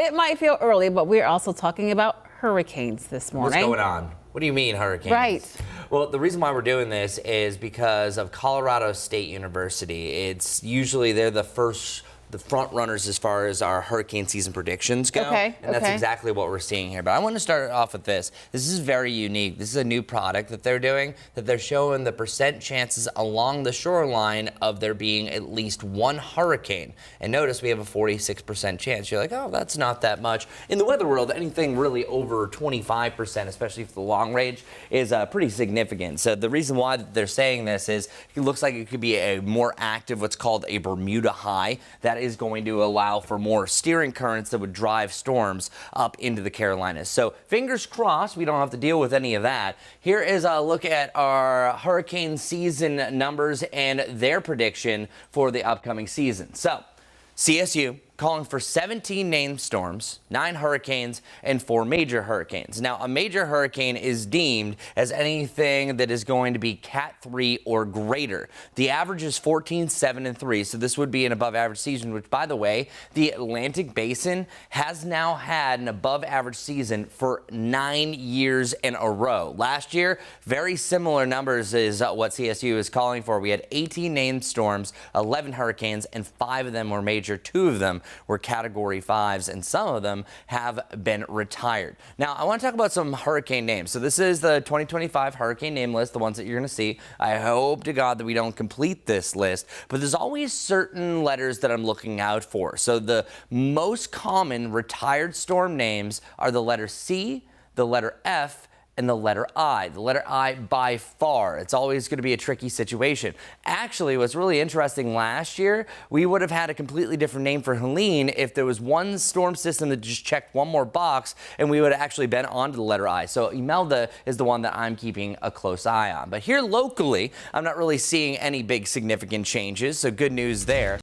It might feel early, but we're also talking about hurricanes this morning. What's going on? What do you mean hurricanes? Right. Well, the reason why we're doing this is because of Colorado State University. It's usually they're the front runners as far as our hurricane season predictions go. Okay, and that's exactly what we're seeing here. But I want to start off with this. This is very unique. This is a new product that they're doing, that they're showing the percent chances along the shoreline of there being at least one hurricane. And notice we have a 46% chance. You're like, oh, that's not that much. In the weather world, anything really over 25%, especially for the long range, is pretty significant. So the reason why they're saying this is it looks like it could be a more active, what's called a Bermuda high. That is going to allow for more steering currents that would drive storms up into the Carolinas. So fingers crossed we don't have to deal with any of that. Here is a look at our hurricane season numbers and their prediction for the upcoming season. So CSU calling for 17 named storms, 9 hurricanes, and 4 major hurricanes. Now, a major hurricane is deemed as anything that is going to be Cat 3 or greater. The average is 14, 7, and 3, so this would be an above-average season, which, by the way, the Atlantic Basin has now had an above-average season for 9 years in a row. Last year, very similar numbers is what CSU is calling for. We had 18 named storms, 11 hurricanes, and 5 of them were major. 2 of them were Category 5s, and some of them have been retired. Now, I want to talk about some hurricane names. So this is the 2025 hurricane name list, the ones that you're going to see. I hope to God that we don't complete this list, but there's always certain letters that I'm looking out for. So the most common retired storm names are the letter C, the letter F, and the letter I. The letter I by far. It's always going to be a tricky situation. Actually, what's really interesting, last year, we would have had a completely different name for Helene if there was one storm system that just checked one more box, and we would have actually been onto the letter I. So Imelda is the one that I'm keeping a close eye on. But here locally, I'm not really seeing any big significant changes, so good news there.